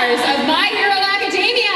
stars of My Hero Academia.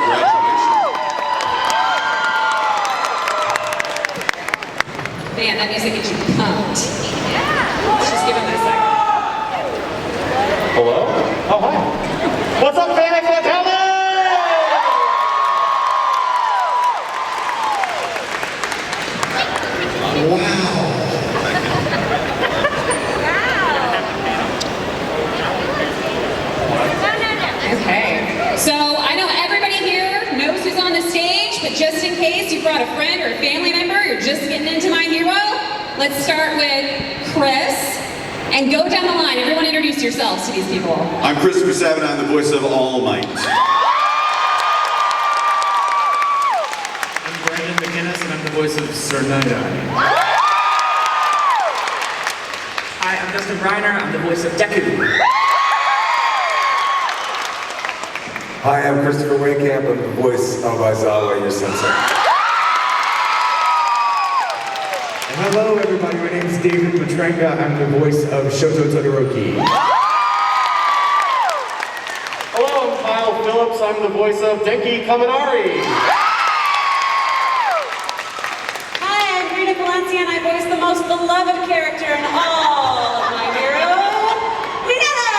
Dallas, man, that music gets you pumped. Let's just give him a second. Hello? Oh, hi. What's up, Phoenix? What's happening? Okay, so I know everybody here knows who's on the stage, but just in case you brought a friend or a family member, you're just getting into My Hero, let's start with Chris and go down the line. Everyone introduce yourselves to these people. I'm Christopher Savin, I'm the voice of All Might. I'm Brandon McGinnis, and I'm the voice of Shenanigans. Hi, I'm Justin Reiner. I'm the voice of Deku. Hi, I'm Christopher Wakehamp. I'm the voice of Aizawa, your sensei. And hello, everybody. My name is David Matrenga. I'm the voice of Shoto Todoroki. Hello, I'm Kyle Phillips. I'm the voice of Denki Kaminari. Hi, I'm Rita Valencia, and I voice the most beloved character in all of My Hero, Winetta!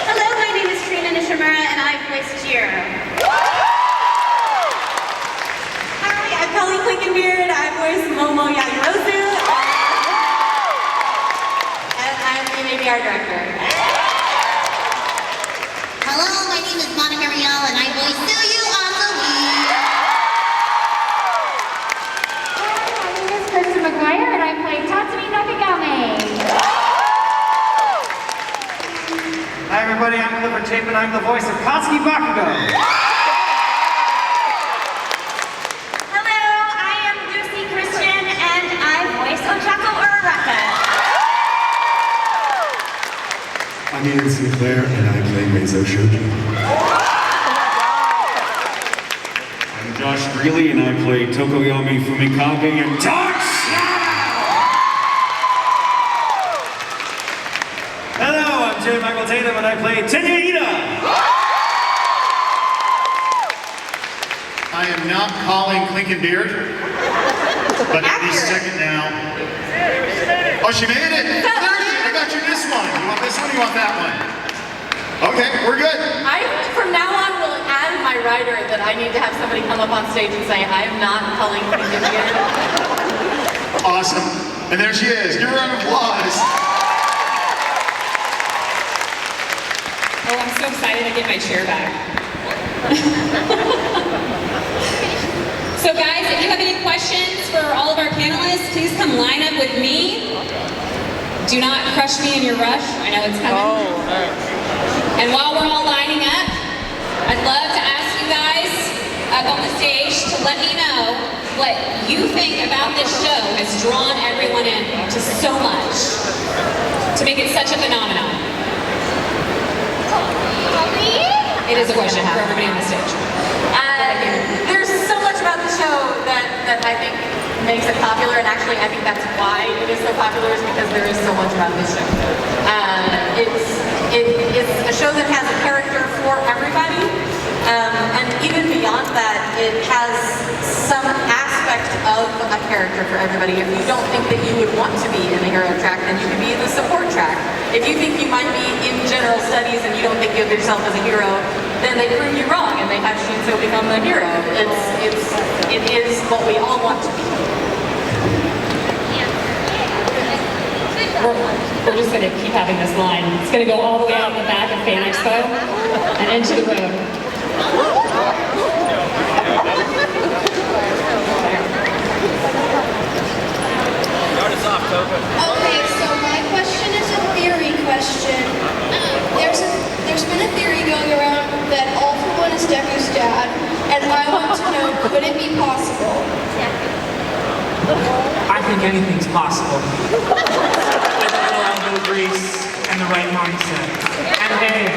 Hello, my name is Trina Nishimura, and I voice Cheer. Hi, I'm Kelly Clinkenbeard. I voice Momo Yagirozu, and I'm the ABR director. Hello, my name is Monica Rial, and I voice Suyu on the Wii. My name is Kristen McGuire, and I play Tatsumi Nakagame. Hi, everybody. I'm Oliver Chapin. I'm the voice of Katsuki Bakugo. Hello, I am Lucy Christian, and I voice Ochako Uraraka. I'm Ian Sinclair, and I play Meizo Shoji. I'm Josh Greeley, and I play Tokoyami Fumikage in Dark Shadow! Hello, I'm J. Michael Tatum, and I play Tenya Ida. I am not calling Clinkenbeard, but any second now. Oh, she made it! There she is! I got you this one. You want this one or you want that one? Okay, we're good. I, from now on, will add my rider that I need to have somebody come up on stage and say, I am not calling Clinkenbeard. Awesome. And there she is. Give her a round of applause. Oh, I'm so excited to get my chair back. So guys, if you have any questions for all of our panelists, please come line up with me. Do not crush me in your rush. I know it's coming. And while we're all lining up, I'd love to ask you guys up on the stage to let me know what you think about this show has drawn everyone in to so much, to make it such a phenomenon. It is a question for everybody on the stage. There's so much about the show that I think makes it popular, and actually I think that's why it is so popular, is because there is so much about this show. It's a show that has a character for everybody, and even beyond that, it has some aspect of a character for everybody. If you don't think that you would want to be in the hero track, then you can be in the support track. If you think you might be in general studies and you don't think of yourself as a hero, then they prove you wrong and they have Shinso become the hero. It is what we all want to be. We're just going to keep having this line. It's going to go all the way out in the back of Fan Expo and into the road. anything's possible. With a little elbow grease and the right mindset. And hey,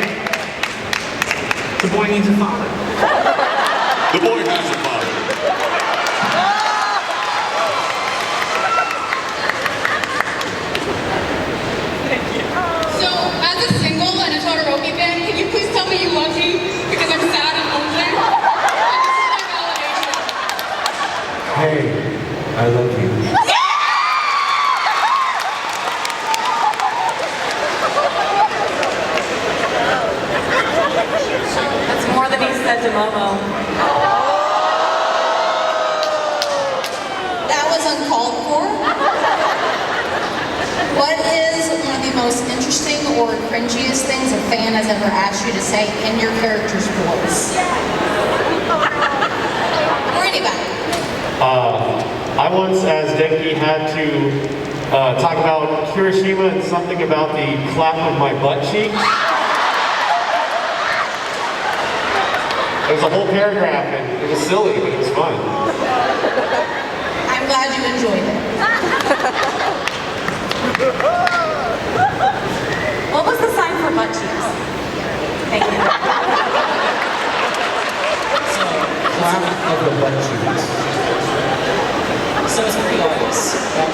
the boy needs a father. The boy has a father. So, as a single and a Todoroki fan, can you please tell me you love me? Because I'm sad and lonely. I just want validation. Hey, I love you. That's more than he said to Momo. That was uncalled for. What is one of the most interesting or cringiest things a fan has ever asked you to say in your character's voice? Or anybody? I once, as Denki, had to talk about Kirishima and something about the clap of my butt cheek. It was a whole paragraph, and it was silly, but it was fun. I'm glad you enjoyed it. What was the sign for butt cheeks? Thank you. Clap of the butt cheeks. So it's pretty obvious.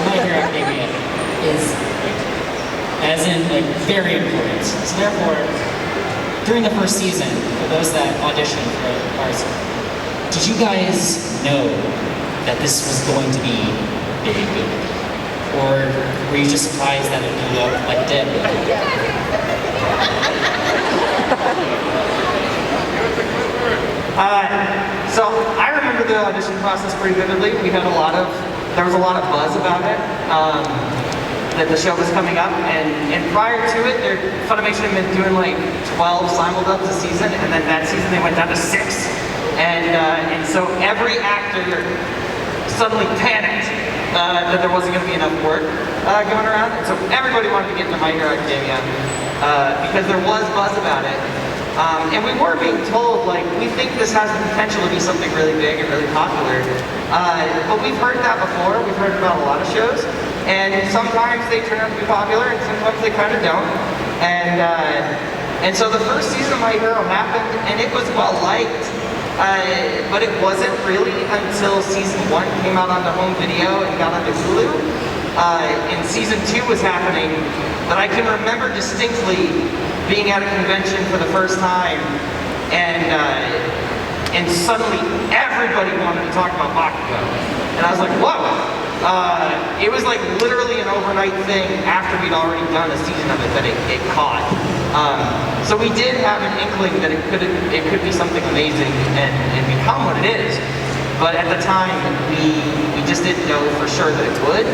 My Hero Academia is, as in, like, very important. So therefore, during the first season, for those that auditioned for ours, did you guys know that this was going to be big? Or were you just surprised that it blew up like it did? So I remember the audition process pretty vividly. There was a lot of buzz about it, that the show was coming up, and prior to it, Funimation had been doing like 12 simuldubs a season, and then that season they went down to 6. And so every actor suddenly panicked that there wasn't going to be enough work going around, and so everybody wanted to get into My Hero Academia because there was buzz about it. And we were being told, like, we think this has the potential to be something really big and really popular. But we've heard that before. We've heard about a lot of shows. And sometimes they turn out to be popular, and sometimes they kind of don't. And so the first season of My Hero happened, and it was well liked. But it wasn't really until season 1 came out onto home video and got onto Hulu. And season 2 was happening, but I can remember distinctly being at a convention for the first time, and suddenly everybody wanted to talk about Bakugo. And I was like, whoa! It was like literally an overnight thing after we'd already done a season of it that it caught. So we did have an inkling that it could be something amazing and become what it is. But at the time, we just didn't know for sure that it would.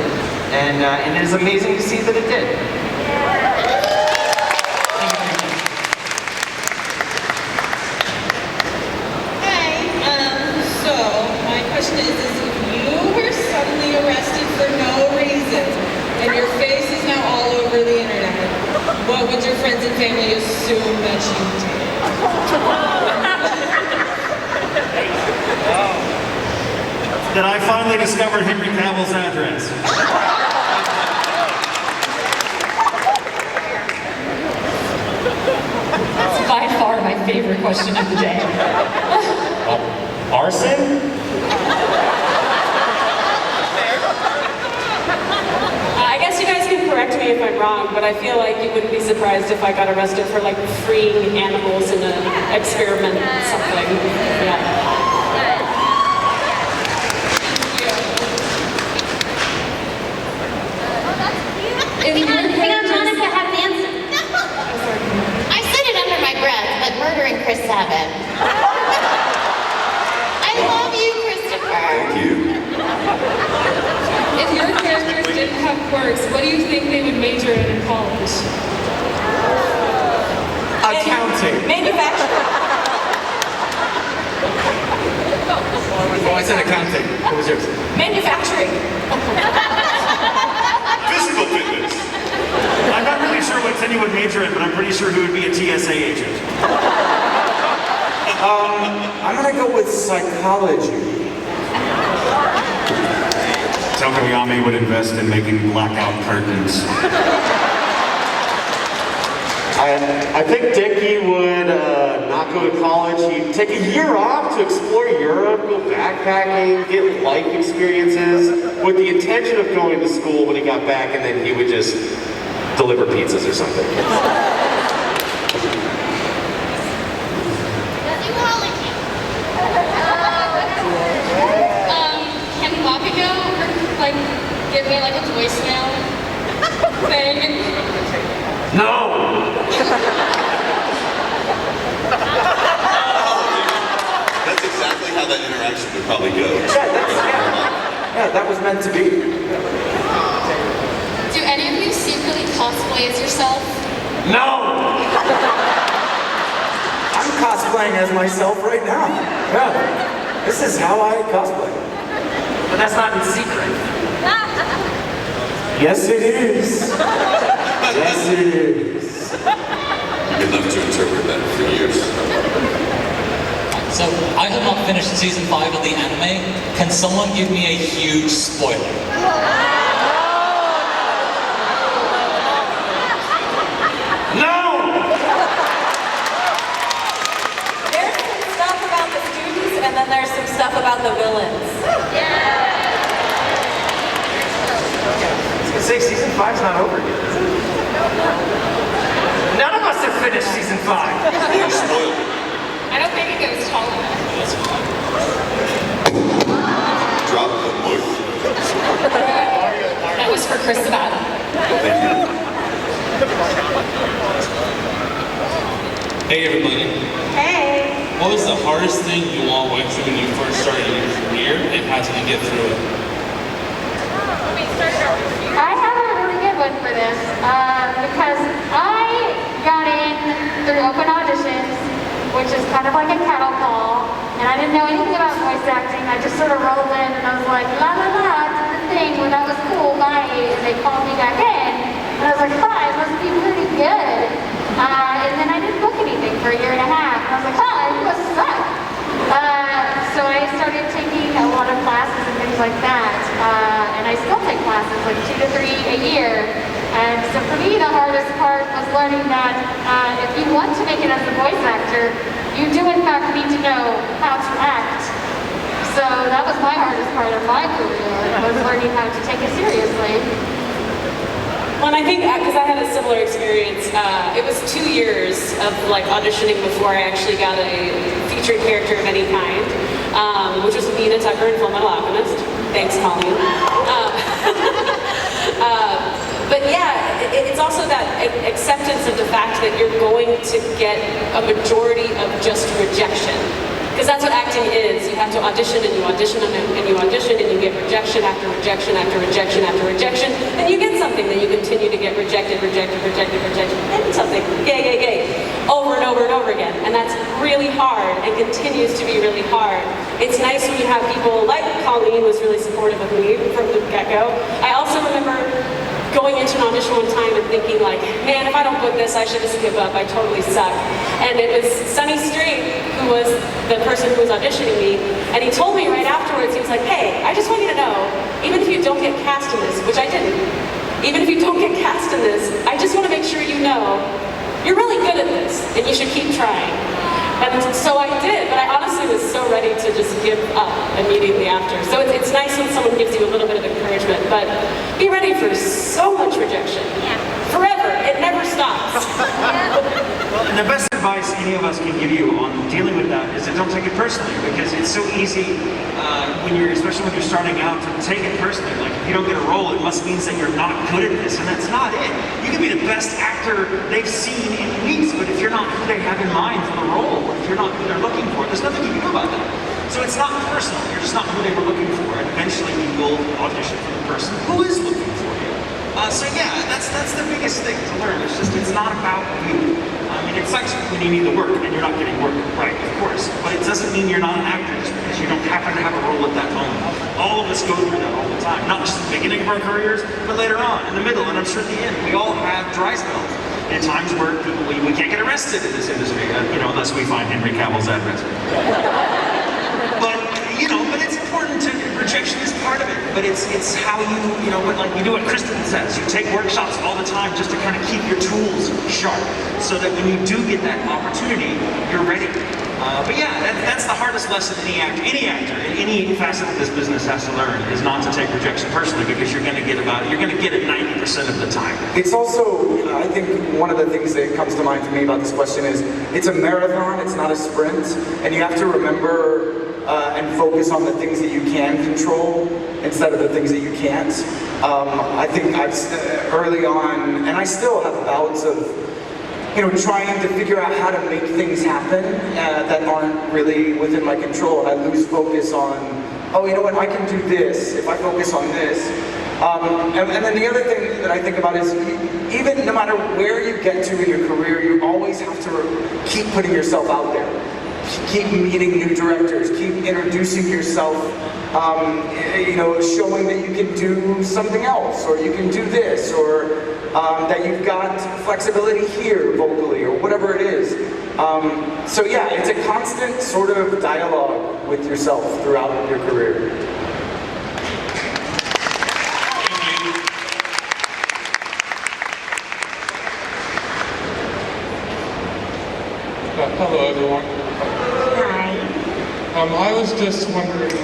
And it is amazing to see that it did. So my question is if you were suddenly arrested for no reason and your face is now all over the internet, what would your friends and family assume that you did? That I finally discovered Henry Cavill's address. That's by far my favorite question of the day. Arson? I guess you guys can correct me if I'm wrong, but I feel like you wouldn't be surprised if I got arrested for like freeing animals in an experiment or something. Yeah. Hang on, Monica has an answer. I said it under my breath, but murdering Chris Sabat. I love you, Christopher. Thank you. If your characters didn't have quirks, what do you think they would major in college? Accounting. Manufacturing. Oh, I said accounting. What was yours? Manufacturing. Physical fitness. I'm not really sure what Tenny would major in, but I'm pretty sure he would be a TSA agent. I'm gonna go with psychology. Tokoyami would invest in making blackout curtains. I think Dickie would not go to college. He'd take a year off to explore Europe, go backpacking, get life experiences, with the intention of going to school when he got back, and then he would just deliver pizzas or something. Can Wapigo like give me like a voicemail thing? No! That's exactly how that interaction would probably go. Yeah, that was meant to be. Do any of you secretly cosplay as yourself? No! I'm cosplaying as myself right now. Yeah. This is how I cosplay. But that's not in secret. Yes, it is. Yes, it is. You've been left to interpret that for years. So, I have not finished season 5 of the anime. Can someone give me a huge spoiler? No! There's some stuff about the students, and then there's some stuff about the villains. I was gonna say season 5's not over yet. None of us have finished season 5. You spoiled it. I don't think it goes tall enough. Drop the book. That was for Chris Sabat. Thank you. Hey everybody. Hey. What was the hardest thing you all went through when you first started your career, and how did you get through it? I have a really good one for this because I got in through open auditions, which is kind of like a cattle call, and I didn't know anything about voice acting. I just sort of rolled in and I was like, la la la, did the thing, well that was cool, bye, and they called me back in, and I was like, I must be pretty good. And then I didn't book anything for a year and a half, and I was like, I must suck. So I started taking a lot of classes and things like that, and I still take classes, like 2 to 3 a year. And so for me, the hardest part was learning that if you want to make it as a voice actor, you do in fact need to know how to act. So that was my hardest part of my career, was learning how to take it seriously. Well, and I think, because I had a similar experience, it was 2 years of like auditioning before I actually got a featured character of any kind, which was Nina Tucker in Full Metal Alchemist. Thanks, Colleen. But yeah, it's also that acceptance of the fact that you're going to get a majority of just rejection. Because that's what acting is. You have to audition and you audition and you audition and you get rejection after rejection after rejection after rejection. Then you get something, then you continue to get rejected, rejected, rejected, rejected, and something, gay, gay, gay, over and over and over again. And that's really hard and continues to be really hard. It's nice when you have people like Colleen was really supportive of me from the get-go. I also remember going into an audition one time and thinking like, man, if I don't book this, I should just give up. I totally suck. And it was Sunny Street who was the person who was auditioning me, and he told me right afterwards, he was like, hey, I just want you to know, even if you don't get cast in this, which I didn't, even if you don't get cast in this, I just want to make sure you know you're really good at this, and you should keep trying. And so I did, but I honestly was so ready to just give up immediately after. So it's nice when someone gives you a little bit of encouragement, but be ready for so much rejection. Forever, it never stops. Well, and the best advice any of us can give you on dealing with that is that don't take it personally, because it's so easy especially when you're starting out, to take it personally. Like if you don't get a role, it must mean that you're not good at this, and that's not it. You can be the best actor they've seen in weeks, but if you're not who they have in mind for the role, or if you're not who they're looking for, there's nothing you can do about that. So it's not personal. You're just not who they were looking for, and eventually you will audition for the person who is looking for you. So yeah, that's the biggest thing to learn. It's not about you. I mean, it sucks when you need the work and you're not getting work, right, of course. But it doesn't mean you're not an actor just because you don't happen to have a role at that moment. All of us go through that all the time. Not just at the beginning of our careers, but later on, in the middle, and I'm sure at the end. We all have dry spells. And times where we can't get arrested in this industry, unless we find Henry Cavill's address. But it's important to, rejection is part of it. but it's how you know, like you do what Kristen says, you take workshops all the time just to kind of keep your tools sharp, so that when you do get that opportunity, you're ready. But yeah, that's the hardest lesson any actor in any facet of this business has to learn, is not to take rejection personally, because you're going to get it 90% of the time. It's also, I think one of the things that comes to mind for me about this question is, it's a marathon, it's not a sprint, and you have to remember and focus on the things that you can control instead of the things that you can't. I think early on, and I still have bouts of, you know, trying to figure out how to make things happen that aren't really within my control, and I lose focus on, oh, you know what, I can do this if I focus on this. And then the other thing that I think about is, even no matter where you get to in your career, you always have to keep putting yourself out there. Keep meeting new directors, keep introducing yourself, you know, showing that you can do something else, or you can do this, or that you've got flexibility here vocally, or whatever it is. So yeah, it's a constant sort of dialogue with yourself throughout your career. Hello everyone. Hi. I was just wondering,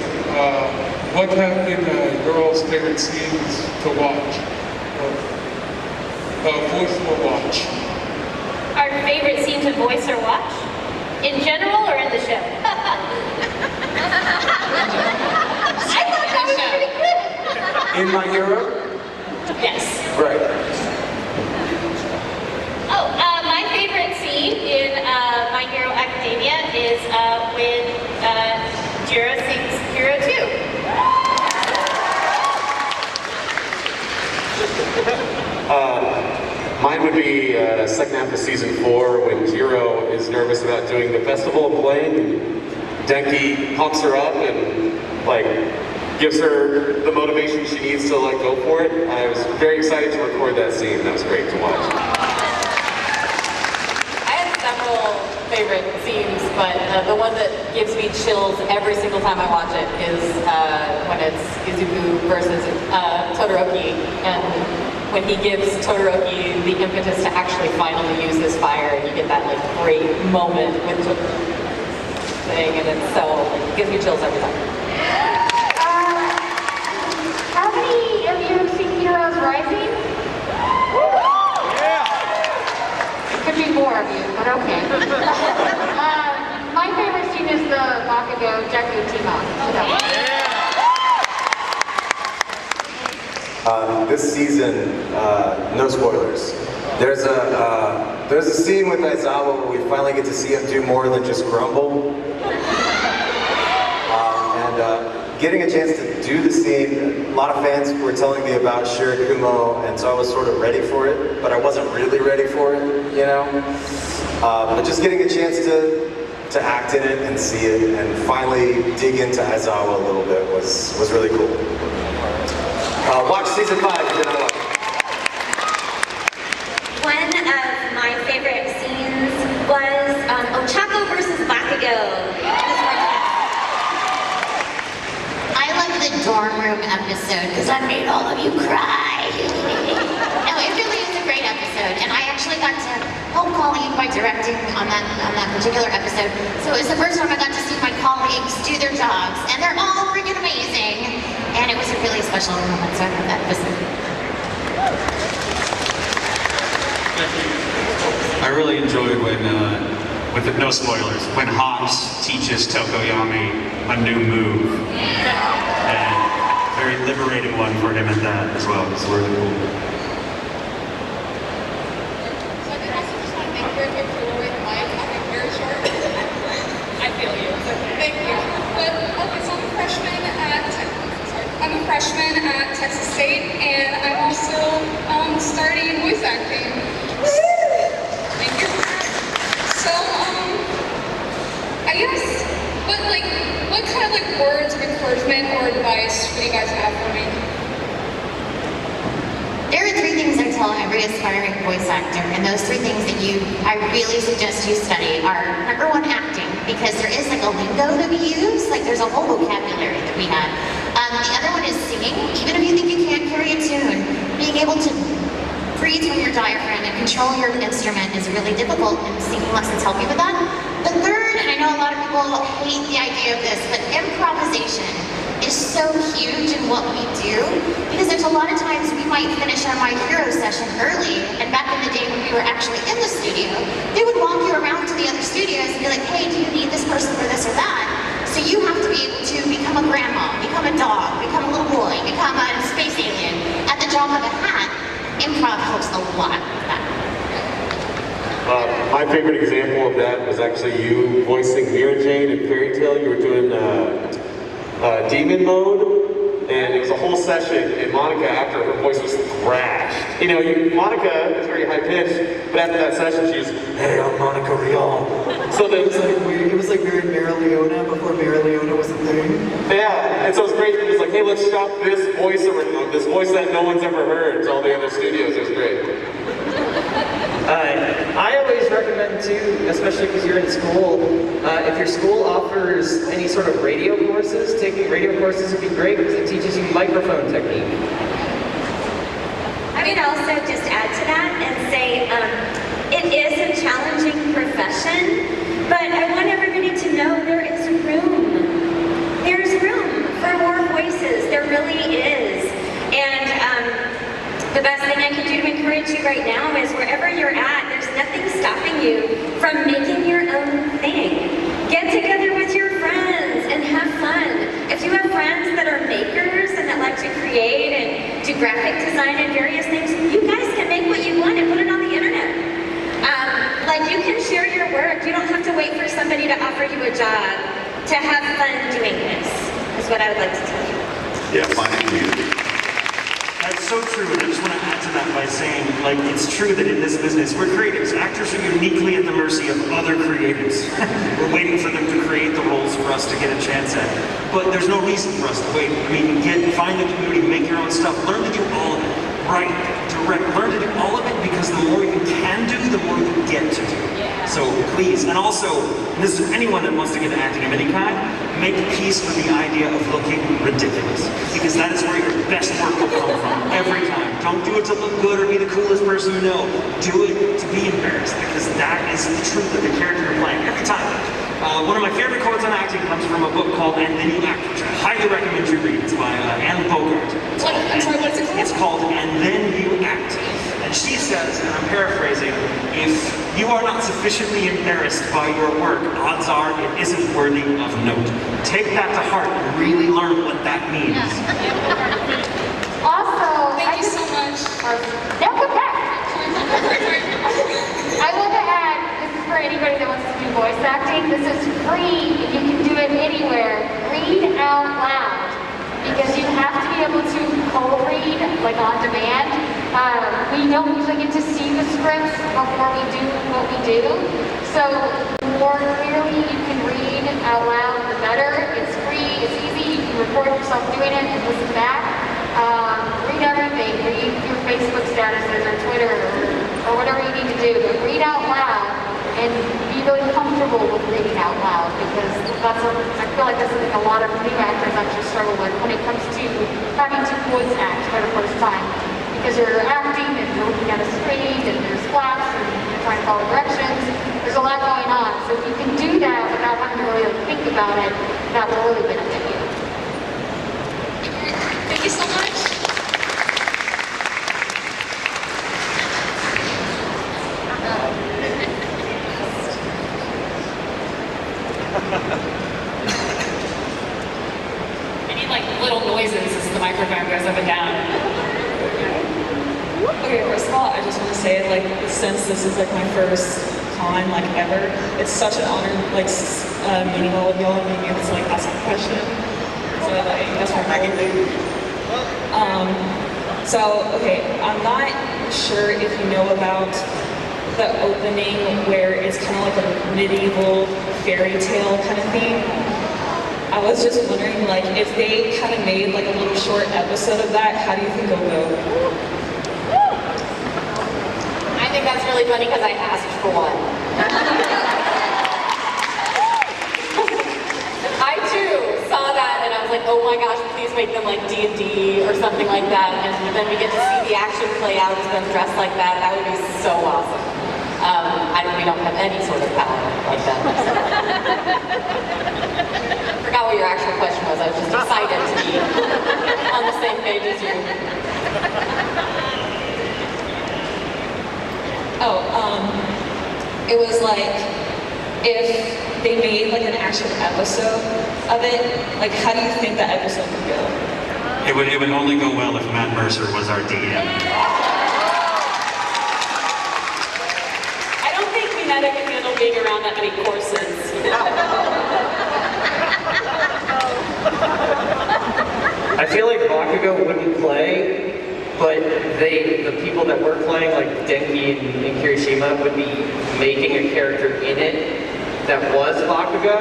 what have been your all's favorite scenes to watch? Voice or watch? Our favorite scene to voice or watch? In general or in the show? I thought that was pretty good. In My Hero? Yes. Right. Oh, my favorite scene in My Hero Academia is when Jiro sings Hero 2. Mine would be second half of season 4, when Jiro is nervous about doing the Festival of Blame, and Denki pumps her up and like gives her the motivation she needs to like go for it. I was very excited to record that scene. That was great to watch. I have several favorite scenes, but the one that gives me chills every single time I watch it is when it's Izuku versus Todoroki, and when he gives Todoroki the impetus to actually finally use his fire, and you get that like great moment with the thing, and it's so, it gives me chills every time. How many of you have seen Heroes Rising? Yeah! Could be more of you, but okay. My favorite scene is the Bakugo Deku team-up. This season, no spoilers. There's a scene with Aizawa where we finally get to see him do more than just grumble. And getting a chance to do the scene, a lot of fans were telling me about Shirakumo, and so I was sort of ready for it, but I wasn't really ready for it, you know? But just getting a chance to act in it and see it, and finally dig into Aizawa a little bit was really cool. Watch season 5 if you're not watching. One of my favorite scenes was Ochako versus Bakugo. I love the dorm room episode because I made all of you cry. No, it really is a great episode, and I actually got to help Colleen by directing on that particular episode. So it was the first time I got to see my colleagues do their jobs, and they're all freaking amazing. And it was a really special moment, so I love that episode. I really enjoyed when, no spoilers, when Hobbs teaches Tokoyami a new move. And very liberating one for him at that as well. It's really cool. So I did also just want to thank you very much for lowering the mic. I think very short. I feel you. So thank you. But okay, so I'm a freshman at Texas State, and I'm also starting voice acting. Thank you. So, I guess, what kind of words of encouragement or advice would you guys have for me? There are 3 things I tell every aspiring voice actor, and those 3 things that I really suggest you study are, number 1, acting, because there is a lingo that we use, there's a whole vocabulary that we have. The other one is singing. Even if you think you can't carry a tune, being able to breathe from your diaphragm and control your instrument is really difficult, and singing lessons help you with that. The third, and I know a lot of people hate the idea of this, but improvisation is so huge in what we do, because there's a lot of times we might finish our My Hero session early, and back in the day when we were actually in the studio, they would walk you around to the other studios and be like, hey, do you need this person for this or that? So you have to be able to become a grandma, become a dog, become a little boy, become a space alien at the drop of a hat. Improv helps a lot with that. My favorite example of that was actually you voicing Mira Jane in Fairy Tale. You were doing demon mode, and it was a whole session, and Monica, after her voice was thrashed. You know, Monica is very high pitched, but after that session she was, hey, I'm Monica Rial. So then, It was like very Mara Leona before Mara Leona was a thing. yeah, and so it was great. It was like, hey, let's shop this voice around, this voice that no one's ever heard to all the other studios. It was great. I always recommend too, especially because you're in school, if your school offers any sort of radio courses, taking radio courses would be great because it teaches you microphone technique. I would also just add to that and say it is a challenging profession, but I want everybody to know there is room. There's room for more voices. There really is. And the best thing I can do to encourage you right now is wherever you're at, there's nothing stopping you from making your own thing. Get together with your friends and have fun. If you have friends that are makers and that like to create and do graphic design and various things, you guys can make what you want and put it on the internet. Like you can share your work. You don't have to wait for somebody to offer you a job to have fun doing this, is what I would like to tell you. Yeah, find a community. That's so true, and I just want to add to that by saying, like, it's true that in this business, we're creatives. Actors are uniquely at the mercy of other creatives. We're waiting for them to create the roles for us to get a chance at. But there's no reason for us to wait. I mean, find the community, make your own stuff, learn to do all of it. Write, direct, learn to do all of it, because the more you can do, the more you get to do. So please, and also, this is anyone that wants to get into acting of any kind, make peace with the idea of looking ridiculous, because that is where your best work will come from every time. Don't do it to look good or be the coolest person you know. Do it to be embarrassed, because that is the truth of the character you're playing every time. One of my favorite quotes on acting comes from a book called And Then You Act, which I highly recommend you read. It's by Anne Bogart. I'm sorry, what is it called? It's called And Then You Act. And she says, and I'm paraphrasing, if you are not sufficiently embarrassed by your work, odds are it isn't worthy of note. Take that to heart and really learn what that means. Also, Thank you so much. No, come back. I want to add, this is for anybody that wants to do voice acting. This is free. You can do it anywhere. Read out loud, because you have to be able to co-read, like on demand. We don't usually get to see the scripts before we do what we do. So the more clearly you can read out loud, the better. It's free, it's easy. You can record yourself doing it and listen back. Read everything. Read your Facebook statuses or Twitter or whatever you need to do. But read out loud and be really comfortable with reading out loud, because I feel like that's something a lot of new actors actually struggle with when it comes to having to voice act for the first time. Because you're acting and you're looking at a screen and there's flaps and you're trying to follow directions. There's a lot going on. So if you can do that without having to really think about it, that will really benefit you. Thank you so much. I need like little noises as the microphone goes up and down. Okay, first of all, I just want to say, like, since this is like my first con, like, ever, it's such an honor, like, meeting all of y'all and being able to, like, ask a question. So, like, that's what I'm doing. Okay, I'm not sure if you know about the opening where it's kind of like a medieval fairy tale kind of theme. I was just wondering, like, if they kind of made, like, a little short episode of that, how do you think it'll go? I think that's really funny because I asked for one. I too saw that and I was like, oh oh my gosh, please make them like D&D or something like that, and then we get to see the action play out of them dressed like that. That would be so awesome. We don't have any sort of power like that. Forgot what your actual question was. I was just excited to be on the same page as you. It was like, if they made like an actual episode of it, like how do you think that episode would go? It would only go well if Matt Mercer was our DM. I don't think Minetta can handle being around that many courses. I feel like Bakugo wouldn't play, but the people that were playing, like Denki and Kirishima, would be making a character in it that was Bakugo.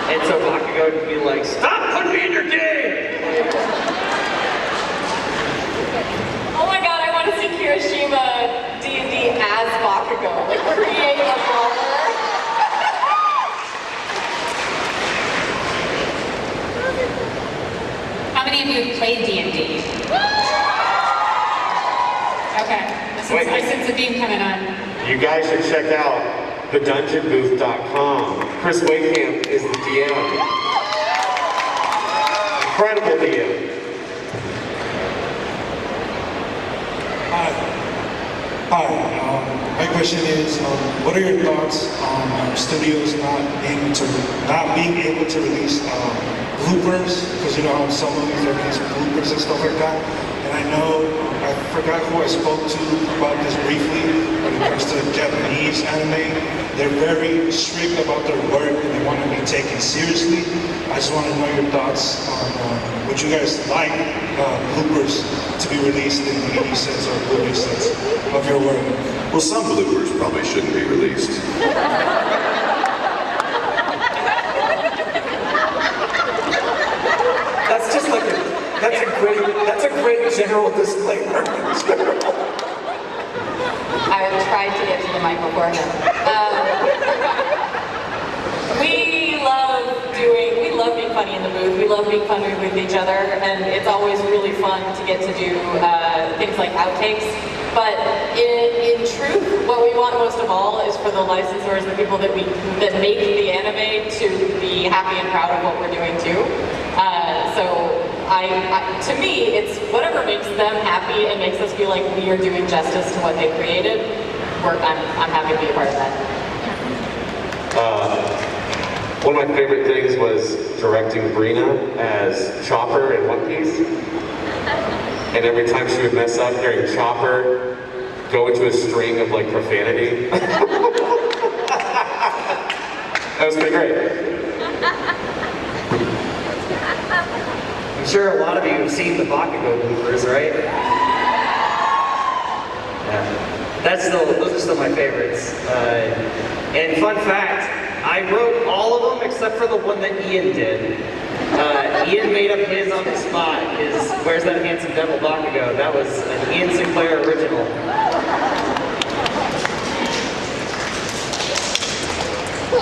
And so Bakugo would be like, stop putting me in your game! Oh my god, I want to see Kirishima D&D as Bakugo. Like, create a brawler. How many of you have played D&D? Okay, I sense a theme coming on. You guys should check out thedungeonbooth.com. Chris Wakehamp is the DM. Incredible DM. Hi. My question is, what are your thoughts on studios not being able to release bloopers? Because you know how some movies are releasing bloopers and stuff like that. And I know I forgot who I spoke to about this briefly. When it comes to Japanese anime, they're very strict about their work and they want to be taken seriously. I just want to know your thoughts on would you guys like bloopers to be released in DVD sets or Blu-ray sets of your work? Well, some bloopers probably shouldn't be released. That's just like that's a great general disclaimer. I tried to get to the mic before him. We love being funny in the booth. We love being funny with each other, and it's always really fun to get to do things like outtakes. But in truth, what we want most of all is for the licensors, the people that make the anime, to be happy and proud of what we're doing too. To me, it's whatever makes them happy and makes us feel like we are doing justice to what they created. I'm happy to be a part of that. One of my favorite things was directing Brina as Chopper in One Piece. And every time she would mess up, hearing Chopper go into a string of like profanity. That was pretty great. I'm sure a lot of you have seen the Bakugo bloopers, right? Yeah. Those are still my favorites. And fun fact, I wrote all of them except for the one that Ian did. Ian made up his on the spot, his Where's That Handsome Devil Bakugo. That was an Ian Sinclair original.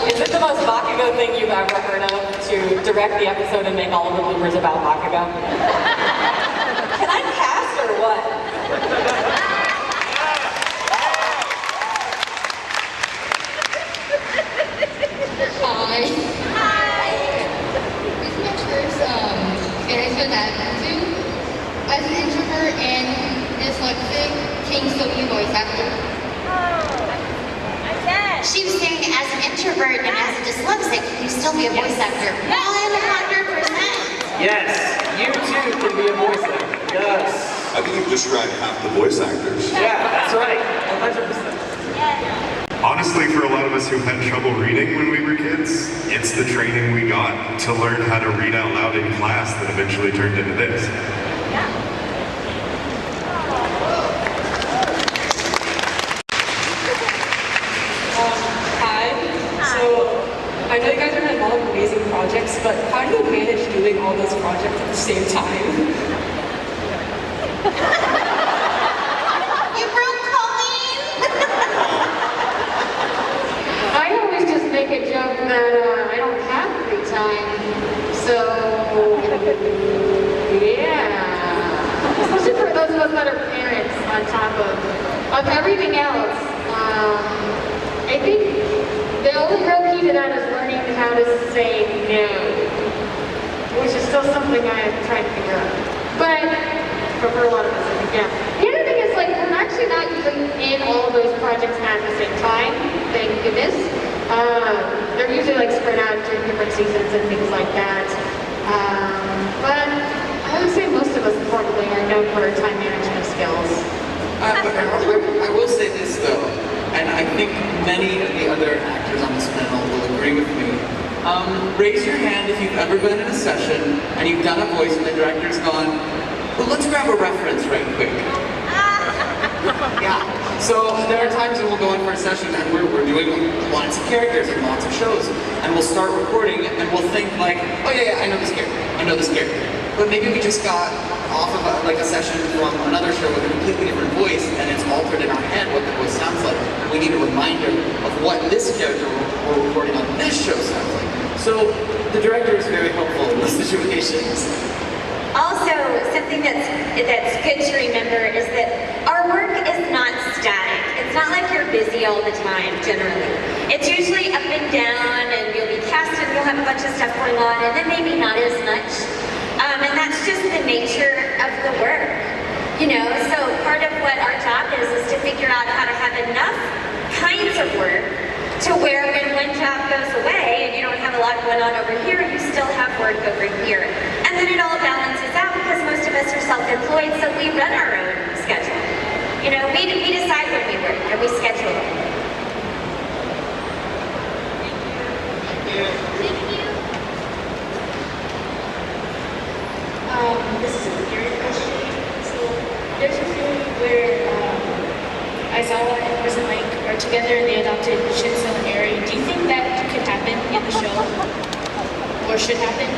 Is it the most Bakugo thing you've ever heard of, to direct the episode and make all of the bloopers about Bakugo? Can I cast or what? Hi. This is my first experience with that too. As an introvert and dyslexic, can you still be a voice actor? She was saying as an introvert and as a dyslexic, you still be a voice actor. 100%. Yes, you too can be a voice actor. Yes. I think you've described half the voice actors. Yeah, that's right. 100%. Honestly, for a lot of us who had trouble reading when we were kids, it's the training we got to learn how to read out loud in class that eventually turned into this. I know you guys are in a lot of amazing projects, but how do you manage doing all those projects at the same time? You broke Colleen! I always just make a joke that I don't have free time, so Yeah. Especially for those of us that are parents on top of everything else. I think the only real key to that is learning how to say no, which is still something I'm trying to figure out. But for a lot of us, I think, yeah. The other thing is, like, we're actually not usually in all of those projects at the same time, thank goodness. They're usually like spread out during different seasons and things like that. But I would say most of us probably are known for our time management skills. I will say this though, and I think many of the other actors on this panel will agree with me. Raise your hand if you've ever been in a session and you've done a voice and the director's gone, well, let's grab a reference right quick. Yeah. So there are times when we'll go in for a session and we're doing lots of characters and lots of shows, and we'll start recording and we'll think like, oh yeah, I know this character, I know this character. But maybe we just got off of a session from another show with a completely different voice, and it's altered in our head what the voice sounds like. And we need a reminder of what this character we're recording on this show sounds like. So the director is very helpful in these situations. Also, something that's good to remember is that our work is not static. It's not like you're busy all the time, generally. It's usually up and down, and you'll be casted, you'll have a bunch of stuff going on, and then maybe not as much. And that's just the nature of the work. You know, so part of what our job is to figure out how to have enough kinds of work to where when one job goes away and you don't have a lot going on over here, you still have work over here. And then it all balances out because most of us are self-employed, so we run our own schedule. You know, we decide when we work and we schedule it. This is a weird question. So there's a scene where Aizawa and Prison Mike are together and they adopted Shinso and Eri. Do you think that could happen in the show? Or should happen?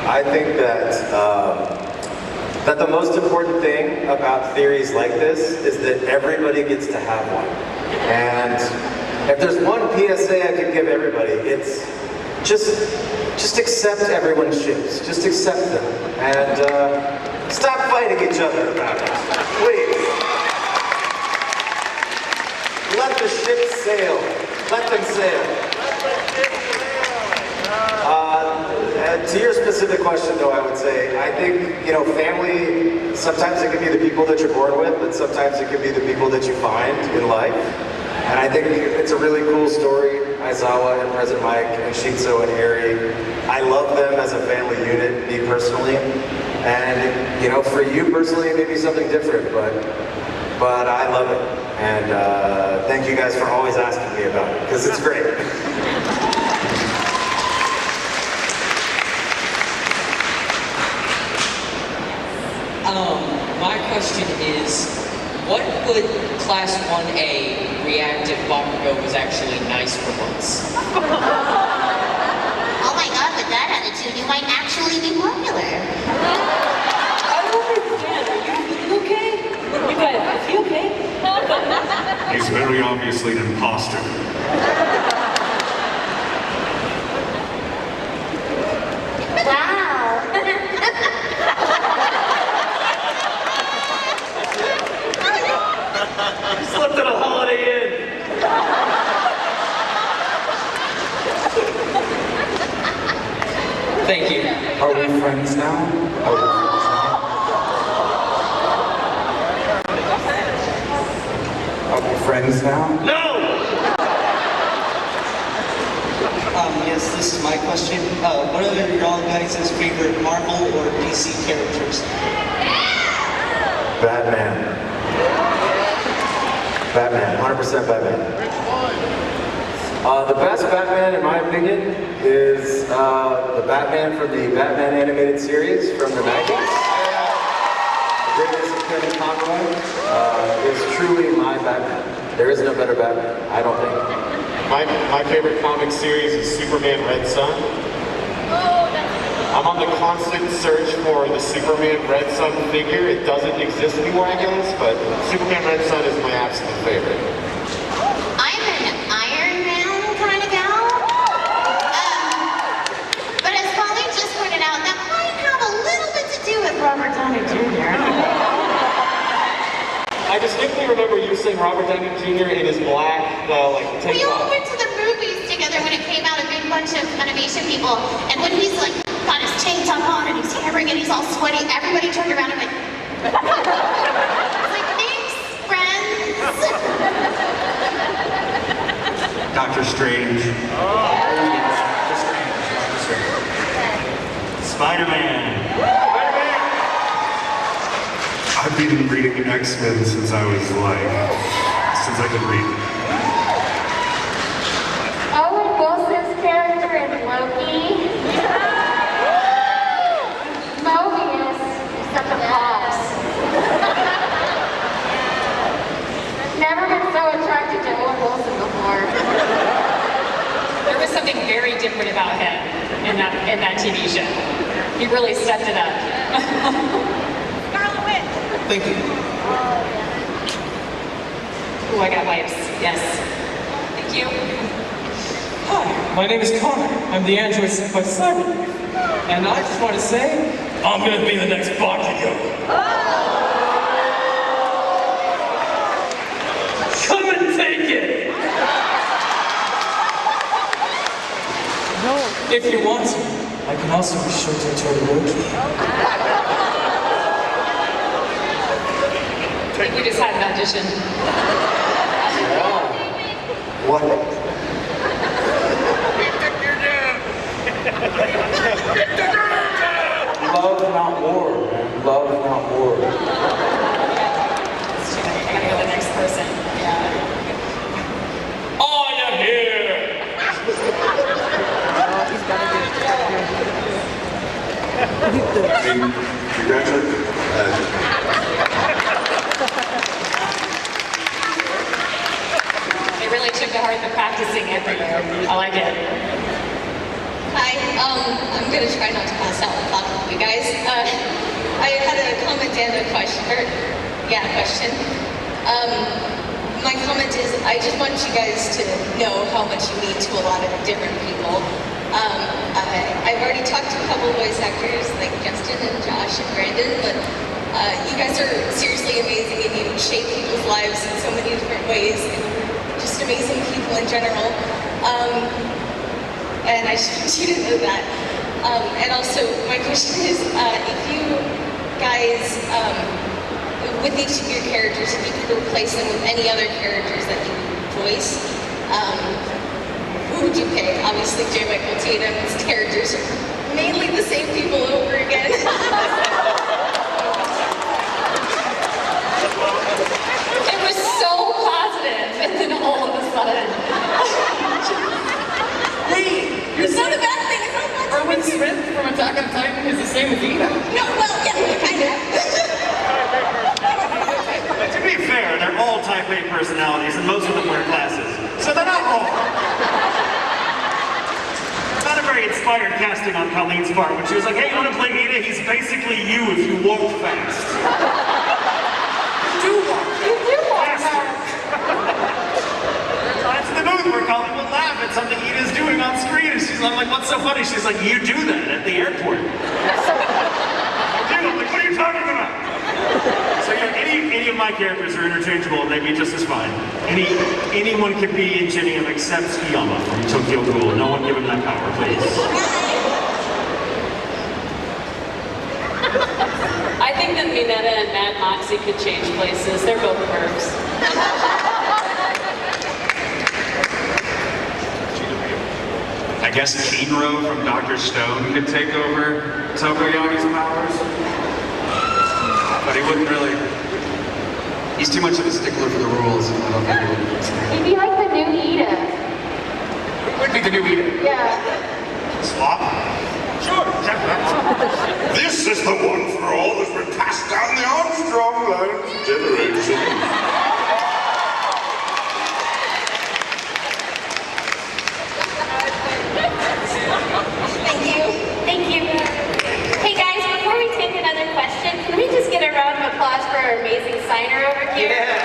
I think that the most important thing about theories like this is that everybody gets to have one. And if there's one PSA I could give everybody, it's just accept everyone's ships. Just accept them. And stop fighting each other about it. Please. Let the ships sail. Let them sail. To your specific question though, I would say, I think, you know, family, sometimes it can be the people that you're born with, but sometimes it can be the people that you find in life. And I think it's a really cool story, Aizawa and President Mike and Shinso and Eri. I love them as a family unit, me personally. And, you know, for you personally, it may be something different, but I love it. And thank you guys for always asking me about it, because it's great. My question is, what would Class 1A react if Bakugo was actually nice for once? Oh my god, with that attitude, you might actually be popular. I don't understand. Are you okay? You guys, are you okay? He's very obviously an imposter. Wow. You slipped in a Holiday Inn. Thank you. Are we friends now? Are we friends now? Are we friends now? No! Yes, this is my question. What are y'all guys' favorite Marvel or DC characters? Batman. Batman, 100% Batman. The best Batman, in my opinion, is the Batman from the Batman animated series from the 90s. The greatness of Kevin Conroy is truly my Batman. There is no better Batman, I don't think. My favorite comic series is Superman Red Sun. I'm on the constant search for the Superman Red Sun figure. It doesn't exist anymore, I guess, but Superman Red Sun is my absolute favorite. I'm an Iron Man kind of gal. But as Colleen just pointed remember you seeing Robert Downey Jr. in his black, like, tank We all top. went to the movies together when it came out, a big bunch of Funimation people, and when he's like got his tank top on and he's hammering and he's all sweaty, everybody turned around and went, it's like, thanks, friends. Doctor Strange. Spider-Man. I've been reading X-Men since I could read. Owen Wilson's character in Loki. Mobius is such a boss. Never been so attracted to Owen Wilson before. There was something very different about him in that TV show. He really stepped it up. Thank you. Oh, I got wipes. Yes. Thank you. Hi, my name is Connor. I'm the android sent by Cyber. And I just want to say, I'm going to be the next Bakugo. Come and take it! If you want to, I can also be sure to turn Loki. I think we just had an audition. What? Love, not war, man. Love, not war. I gotta go to the next person. I am here! They really took to heart the practicing everywhere. I like it. Hi, I'm gonna try not to pass out and talk with you guys. I had a comment and a question, question. My comment is, I just want you guys to know how much you mean to a lot of different people. I've already talked to a couple of voice actors like Justin and Josh and Brandon, but you guys are seriously amazing and you shape people's lives in so many different ways. And you're just amazing people in general. And I just want you to know that. And also, my question is, if you guys, with each of your characters, if you could replace them with any other characters that you voice, who would you pick? Obviously, J. Michael Tatum's characters are mainly the same people over again. It was so positive, and then all of a sudden. Hey, it's not a bad thing. It's not a bad thing. Erwin Smith from Attack on Titan is the same as Ina. No, well, yeah, kind of. To be fair, they're all type A personalities, and most of them wear glasses. So they're not wrong. Not a very inspired casting on Colleen's part when she was like, hey, you want to play Ina? He's basically you if you walk fast. You do walk fast. It's the booth where Colleen will laugh at something Ina's doing on screen, and I'm like, what's so funny? She's like, you do that at the airport. I'm like, what are you talking about? So yeah, any of my characters are interchangeable and they'd be just as fine. Anyone could be Ingenium except Skiyama from Tokyo Ghoul. No one give him that power, please. I think that Mineta and Mad Moxie could change places. They're both pervs. I guess Kinro from Dr. Stone could take over Tokoyami's powers. But he wouldn't really. He's too much of a stickler for the rules. I don't think he would. He'd be like the new Ida. It would be the new Ida. Yeah. Swap? Sure. This is the one for all that's been passed down the Armstrong line for generations. Thank you. Hey guys, before we take another question, can we just get a round of applause for our amazing signer over here? Yeah.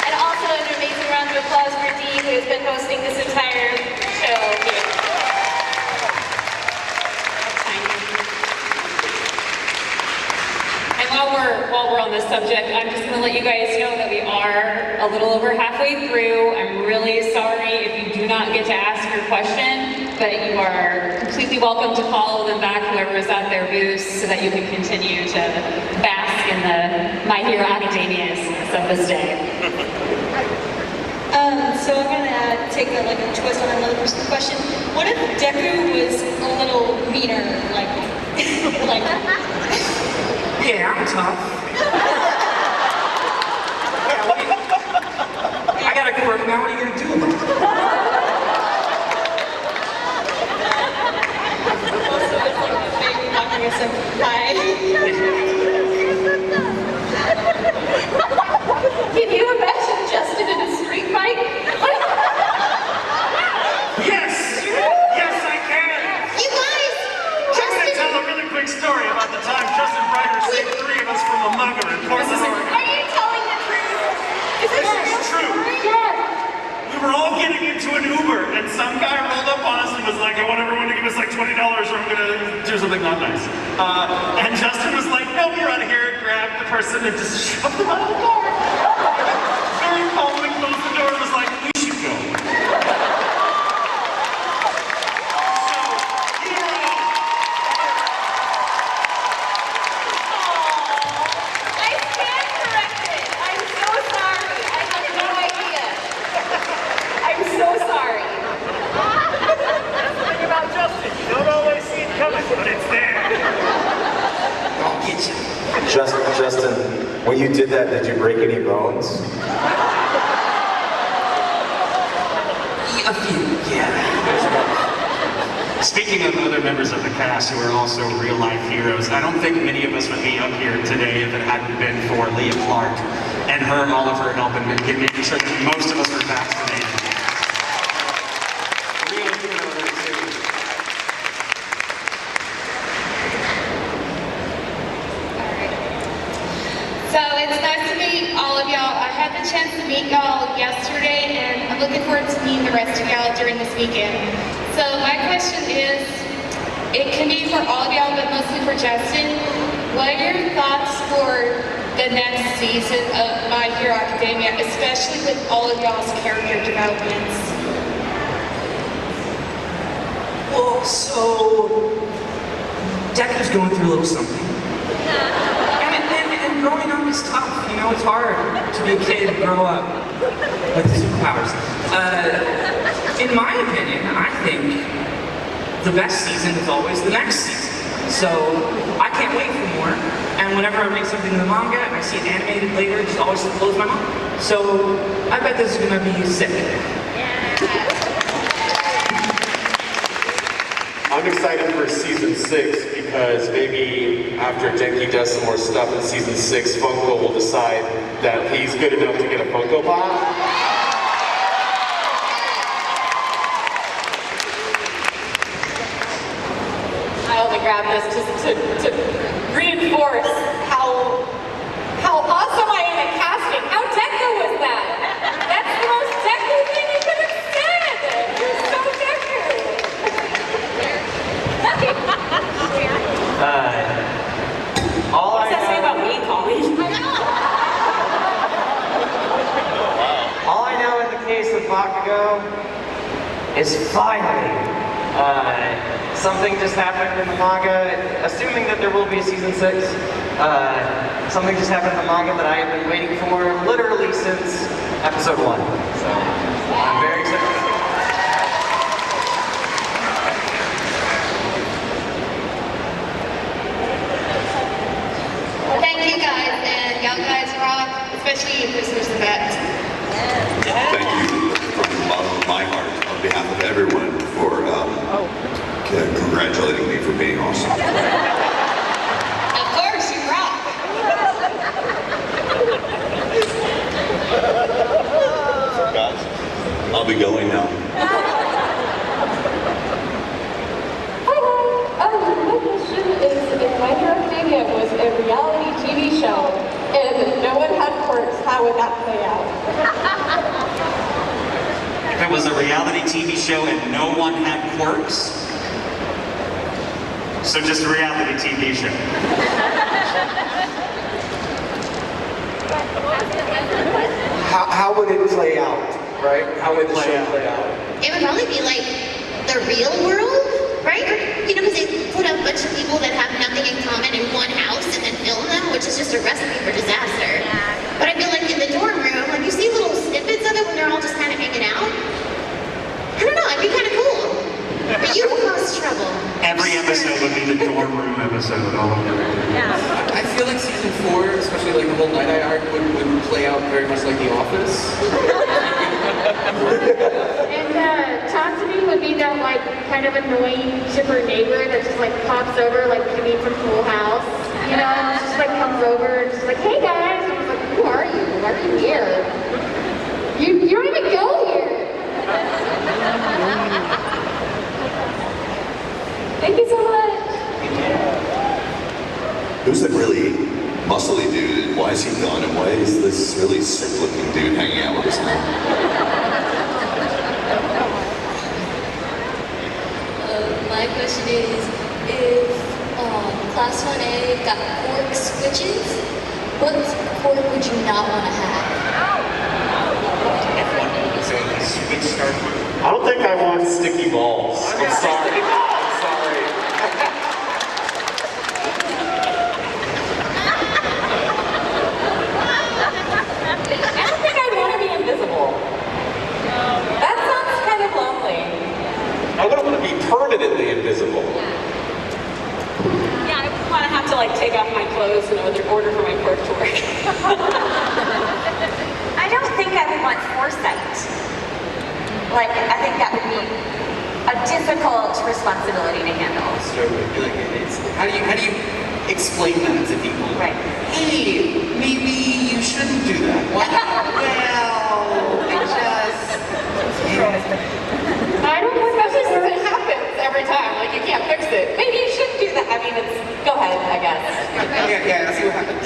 And also an amazing round of applause for Dee, who has been hosting this entire show here. on this subject. I'm just going to let you guys know that we are a little over halfway through. I'm really sorry if you do not get to ask your question, but you are completely welcome to follow them back, whoever is at their booths, so that you can continue to bask in the My Hero Academia-ness of this day. So I'm gonna take a twist on another person's question. What if Deku was a little meaner, like? Yeah, I'm tough. Yeah, I got a quirk now. What are you gonna do about it? Also, it's like a big talking of some hi. Can you imagine Justin in a street fight? Yes! Yes, I can! You guys, I'm going to tell a really quick story about the time Justin Ryder saved 3 of us from a mugger in Portland, Oregon. are you telling the truth? This is true. Yes. We were all getting into an Uber, and some guy rolled up on us and was like, I want everyone to give us like $20 or I'm going to do something not nice. And Justin was like, no, we're out of here, grabbed the person and just shoved them out of the car. Very calmly closed the door and was like, we should go. I stand corrected. I'm so sorry. I had no idea. I'm so sorry. Think about Justin. You don't always see it coming, but it's there. I'll get you. Justin, when you did that, did you break any bones? A few, yeah. Speaking of other members of the cast who are also real-life heroes, I don't think many of us would be up here today if it hadn't been for Leah Clark and her and Oliver helping making sure that most of us were vaccinated. Real hero there too. So it's nice to meet all of y'all. I had the chance to meet y'all yesterday, and I'm looking forward to meeting the rest of y'all during this weekend. So my question is, it can be for all of y'all, but mostly for Justin. What are your thoughts for the next season of My Hero Academia, especially with all of y'all's character developments? Well, so Deku's going through a little something. And growing up is tough, you know, it's hard to be a kid and grow up with superpowers. In my opinion, I think the best season is always the next season. So I can't wait for more. And whenever I read something in the manga and I see it animated later, it just always blows my mind. So I bet this is gonna be sick. I'm excited for season 6 because maybe after Genki does some more stuff in season 6, Funko will decide that he's good enough to get a Funko Pop. I only grabbed this to reinforce how awesome I am at casting. How Deku was that? That's the most Deku thing you could have said. You're so Deku. All What's that say about me, Colleen? All I know in the case of Bakugo is finally something just happened in the manga, assuming that there will be a season 6. Something just happened in the manga that I have been waiting for literally since episode 1. So I'm very excited. Thank you guys, and y'all guys rock, especially you, Christmas Event. Thank you from the bottom of my heart on behalf of everyone for congratulating me for being awesome. Of course, you rock. Guys, I'll be going now. My question is, if My Hero Academia was a reality TV show and no one had quirks, how would that play out? If it was a reality TV show and no one had quirks, so just a reality TV show. How would it play out, right? How would the show play out? It would probably be like the real world, right? You know, because they put a bunch of people that have nothing in common in one house and then film them, which is just a recipe for disaster. But I feel like in the dorm room, like you see little snippets of it when they're all just kind of hanging out. I don't know, it'd be kind of cool. But you would cause trouble. Every episode would be the dorm room episode all over. I feel like season 4, especially like the whole night-eye arc, would play out very much like The Office. And Talk to Me would be that like kind of annoying chipper neighbor that just like pops over like Kimmy from Full House, you know, and just like comes over and just like, hey guys, and I was like, who are you? Why are you here? You don't even go here. Thank you so much. Who's that really muscly dude? And why is he gone? And why is this really sick-looking dude hanging out with us now? My question is, if Class 1A got cork switches, what cork would you not want to have? I don't think I want sticky balls. I'm sorry. I'm sorry. I don't think I'd want to be invisible. That sounds kind of lonely. I wouldn't want to be permanently invisible. Yeah, I wouldn't want to have to like take off my clothes in order for my quirk to work. I don't think I would want foresight. Like, I think that would be a difficult responsibility to handle. How do you explain that to people? Right. Hey, maybe you shouldn't do that. Why not? Well, it just... I don't know, especially since it happens every time. Like, you can't fix it. Maybe you shouldn't do that. I mean, it's... Go ahead, I guess. Yeah, let's see what happens.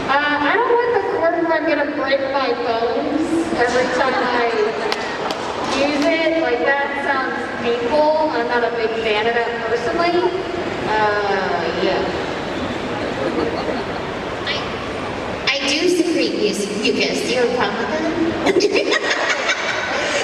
I don't want the cork where I'm gonna break my bones every time I use it. Like that sounds painful. I'm not a big fan of that personally. Yeah. I do secrete mucus. Do you have a problem with that?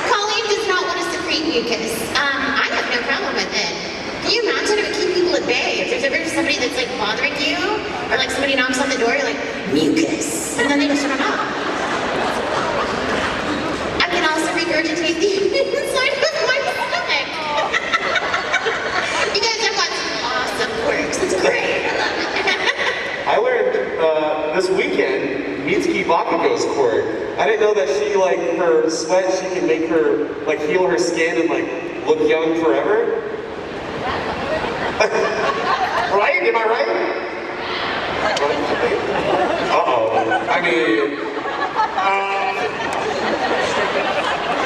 Colleen does not want to secrete mucus. I have no problem with it. Can you imagine it would keep people at bay? If there's ever somebody that's like bothering you, or like somebody knocks on the door, you're like, mucus. And then they just turn them off. I can also regurgitate the inside of my stomach. You guys have got some awesome quirks. It's great. I love it. I learned this weekend Mitsuki Bakugo's quirk. I didn't know that she, like, her sweat, she can make her, like, heal her skin and, like, look young forever. Right? Am I right? Uh-oh. I mean...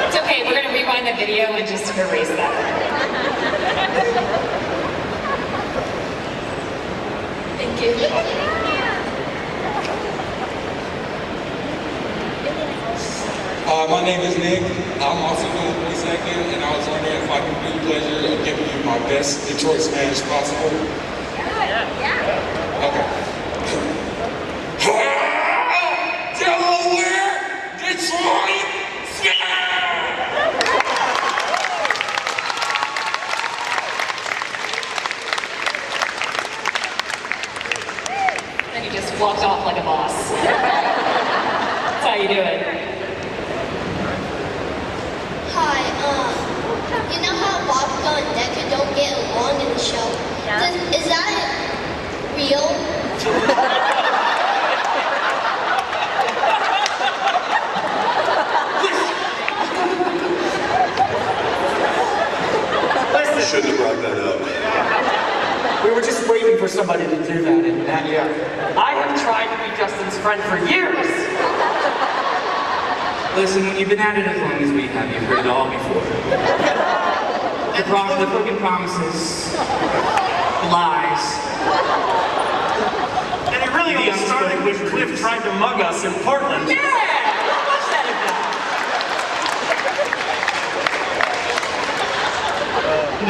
It's okay, we're gonna rewind the video and just erase that. Thank you. My name is Nick. I'm also doing voice acting, and I was wondering if I could do the pleasure of giving you my best Detroit Spanish possible. Okay. Delaware, Detroit, Then you just walked off like a boss. That's how you do it. Hi, you know how Bakugo and Deku don't get along in the show? Is that real? Shouldn't have brought that up. We were just waiting for somebody to do that, and I have tried to be Justin's friend for years. Listen, when you've been at it as long as we have, you've heard it all before. The broken promises, the lies. And it really all started when Cliff tried to mug us in Portland. Yeah! How much that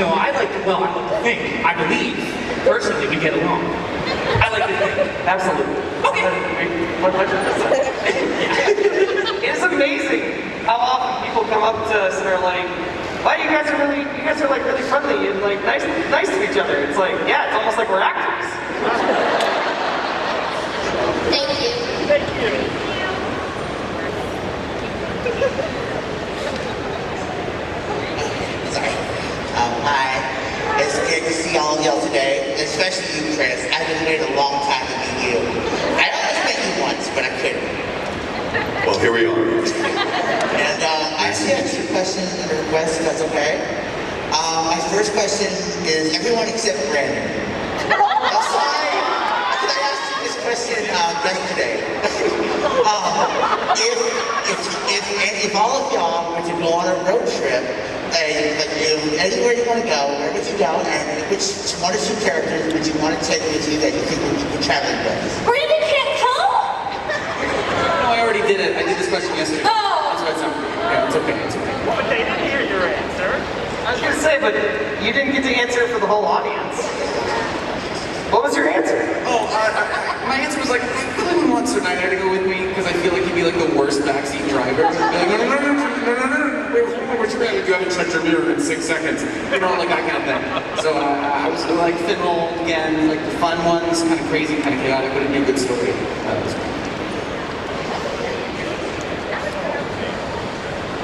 I like to think, I believe, personally, we get along. I like you think. Absolutely. Okay. 100%. It's amazing how often people come up to us and are like, wow, you guys are like really friendly and like nice to each other. It's like, yeah, it's almost like we're actors. Thank you. Thank you. Sorry. Hi. It's great to see all of y'all today, especially you, Chris. I've been waiting a long time to meet you. I almost met you once, but I couldn't. Well, here we are. And I actually have 2 questions and a request, if that's okay. My first question is everyone except Brandon. I'm sorry. I asked you this question yesterday. If all of y'all were to go on a road trip, anywhere you want to go, where would you go, and which 1 or 2 characters would you want to take with you that you think would be good traveling with? Brandon can't come? No, I already did it. I did this question yesterday. Oh! That's why it's not. Yeah, it's okay. It's okay. Well, but they didn't hear your answer. I was gonna say, but you didn't get to answer it for the whole audience. What was your answer? Oh, my answer was like, I really would want Shenanigans to go with me because I feel like he'd be like the worst backseat driver. He'd be like, no. Where's your man? You haven't checked your mirror in 6 seconds. You know, like that kind of thing. So I was like Finroll again, like the fun ones, kind of crazy, kind of chaotic, but it'd be a good story.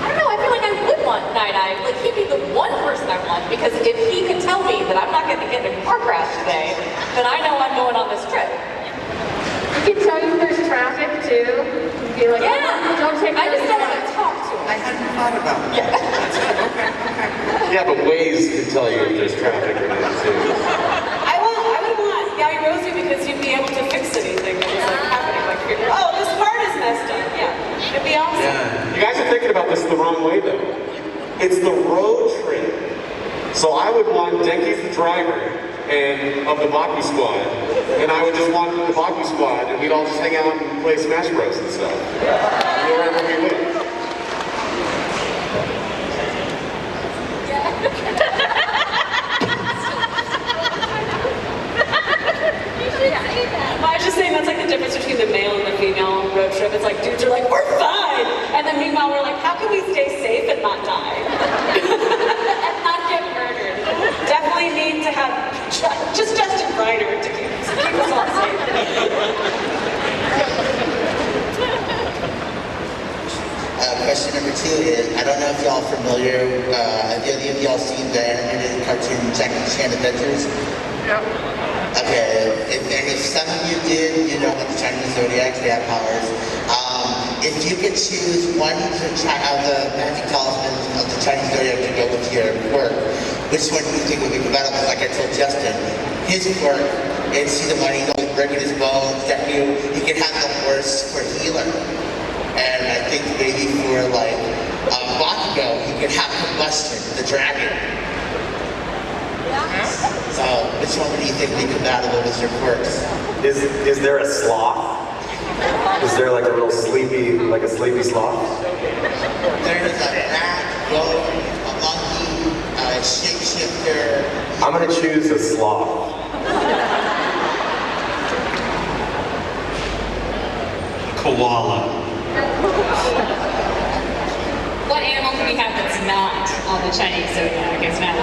I don't know, I feel like I would want Night-Eye. Like, he'd be the one person I want, because if he could tell me that I'm not going to get in a car crash today, then I know I'm going on this trip. He can tell you there's traffic too. Be like, Yeah, don't take I just don't want to talk to him. I hadn't thought about that. Yeah. Yeah, but Waze can tell you if there's traffic or not too. I would want Guy Rosie because you'd be able to fix anything that was like happening. Like, oh, this part is messed up. Yeah, it'd be awesome. You guys are thinking about this the wrong way though. It's the road trip. So I would want Denki's the driver and of the Baku squad, and I would just want the Baku squad, and we'd all just hang out and play Smash Bros and stuff. Wherever we went. I was just saying that's like the difference between the male and the female road trip. It's like dudes are like, we're fine! And then meanwhile we're like, how can we stay safe and not die? And not get murdered. Definitely need to have just Justin Ryder to keep us all safe. Question number 2 is, I don't know if y'all are familiar, have any of y'all seen the animated cartoon Jackie Chan Adventures? Yeah. Okay, if some of you did, you know about the Chinese zodiacs, they have powers. If you could choose one of the magic talismans of the Chinese zodiac to go with your quirk, which one do you think would be compatible? Like I told Justin, his quirk is see the money, he's always breaking his bones, that you can have the horse for healer. And I think maybe for like Bakugo, he could have combustion, the dragon. So, which one do you think would be compatible with your quirks? Is there a sloth? Is there like a real sleepy, like a sleepy sloth? There is a rat, goat, a monkey, a shapeshifter. I'm gonna choose a sloth. Koala. What animal can we have that's not on the Chinese zodiac? It's not.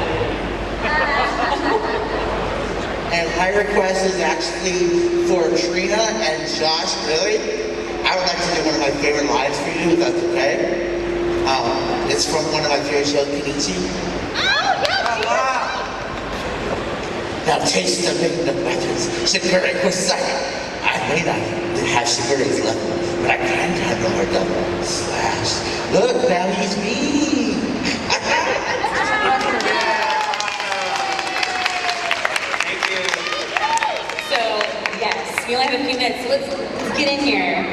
And my request is actually for Trina and Josh, really. I would like to do one of my favorite lines for you, if that's okay. It's from one of my favorite shows, Kenichi. Now taste the making of methods, Shigure Kusai. I may not have Shigure's level, but I can handle her double. Slash. Look, now he's me. So, yes, we only have a few minutes, so let's get in here.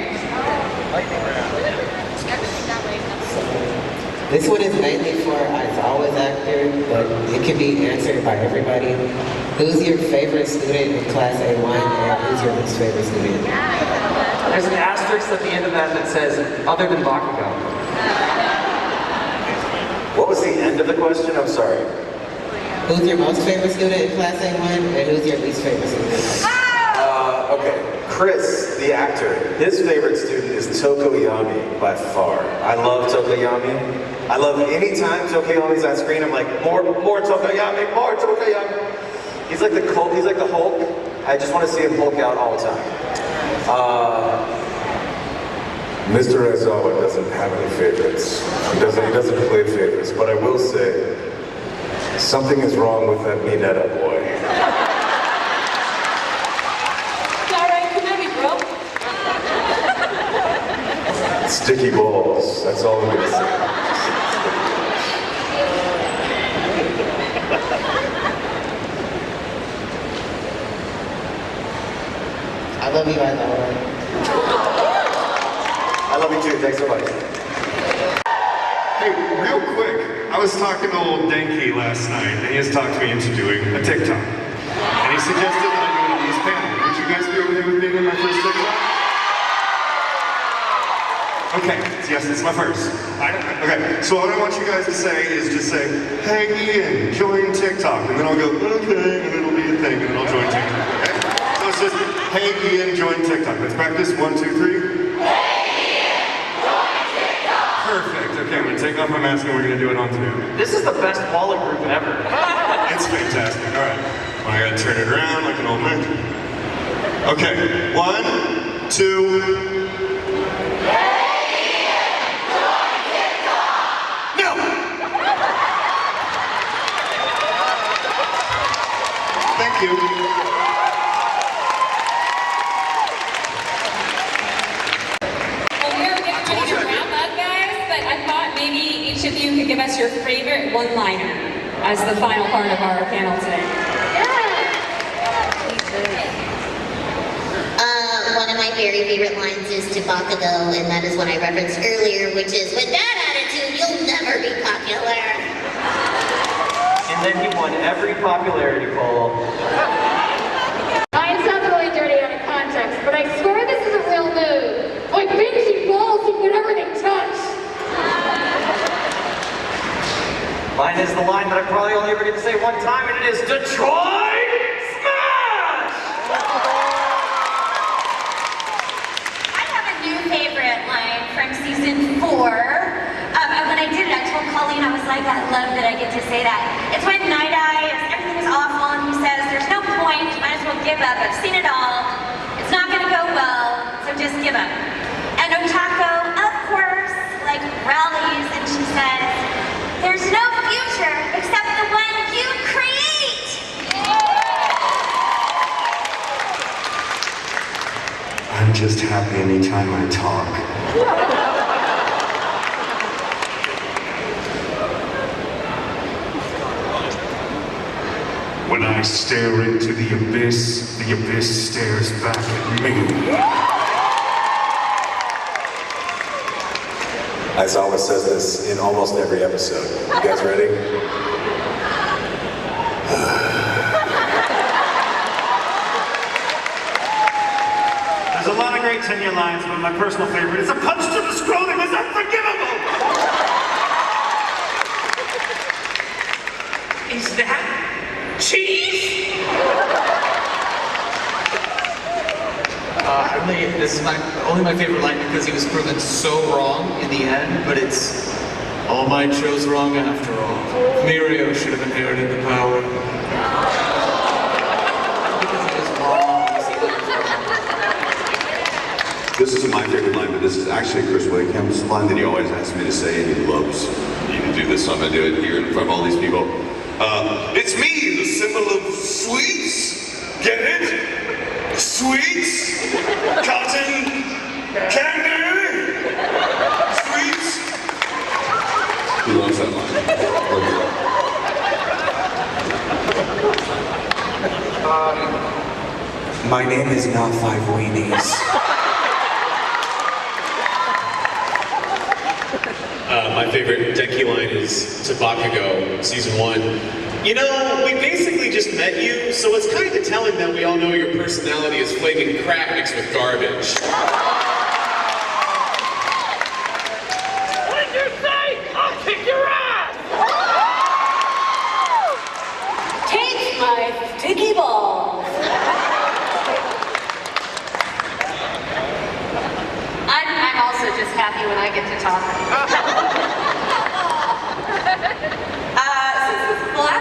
This one is mainly for I've always actor, but it can be answered by everybody. Who's your favorite student in class A1 and who's your least favorite student? There's an asterisk at the end of that that says, other than Bakugo. What was the end of the question? I'm sorry. Who's your most favorite student in class A1 and who's your least favorite student? Okay, Chris, the actor, his favorite student is Tokoyami by far. I love Tokoyami. I love any time Tokoyami's on screen, I'm like, more Tokoyami, more Tokoyami. He's like the Hulk. I just want to see him Hulk out all the time. Mr. Aizawa doesn't have any favorites. He doesn't play favorites, but I will say, something is wrong with that Mineta boy. Alright, come at me, bro. Sticky balls, that's all I'm gonna say. I love you, Aizawa. I love you too, thanks so much. Hey, real quick, I was talking to old Denki last night, and he has talked me into doing a TikTok. And he suggested that I do it on this panel. Would you guys be okay with being in my first TikTok? Okay, yes, it's my first. Okay, so what I want you guys to say is just say, hey Ian, join TikTok. And then I'll go, okay, and it'll be a thing, and then I'll join TikTok, okay? So it's just, hey Ian, join TikTok. Let's practice, 1, 2, 3. Perfect. Okay, I'm gonna take off my mask and we're gonna do it on through. This is the best wallet group ever. It's fantastic. All right. Well, I gotta turn it around like an old man. Okay. 1, 2. No. Thank you. Maybe each of you could give us your favorite one-liner as the final part of our panel today. One of my very favorite lines is to Bakugo, and that is one I referenced earlier, which is, with that attitude, you'll never be popular. And then he won every popularity poll. Mine sounds really dirty out of context, but I swear this is a real move. Like binging balls in whatever they touch. Mine is the line that I probably only ever get to say one time, and it is Detroit Smash! I have a new favorite line from season 4. When I did it, I told Colleen, I was like, I love that I get to say that. It's when Night Eye, everything is awful, and he says, there's no point, you might as well give up. I've seen it all. It's not gonna go well, so just give up. And Otako, of course, like rallies, and she says, there's no future except the one you create. I'm just happy anytime I talk. When I stare into the abyss stares back at me. Aizawa says this in almost every episode. You guys ready? There's a lot of great tenure lines, but my personal favorite is a punch to the scrotum is unforgivable! Is that cheese? This is only my favorite line because he was proven so wrong in the end, but it's all might chose wrong after all. Mirio should have inherited the power. This isn't my favorite line, but this is actually Chris Wickham's line that he always asks me to say, and he loves me to do this, so I'm going to do it here in front of all these people. It's me, the symbol of sweets. Get it? Sweets, cotton, candy, sweets. He loves that line. My name is not Five Weenies. My favorite Denki line is to Bakugo, season 1. You know, we basically just met you, so it's kind of telling that we all know your personality is flaming crap mixed with garbage. What did you say? I'll kick your ass! Take my sticky balls! talk.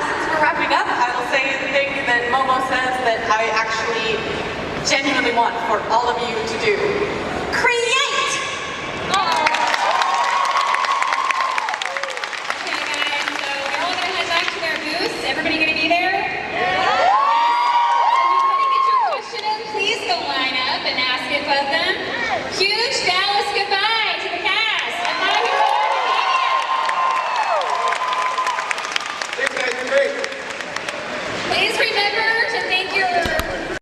Since we're wrapping up, I will say the thing that Momo says that I actually genuinely want for all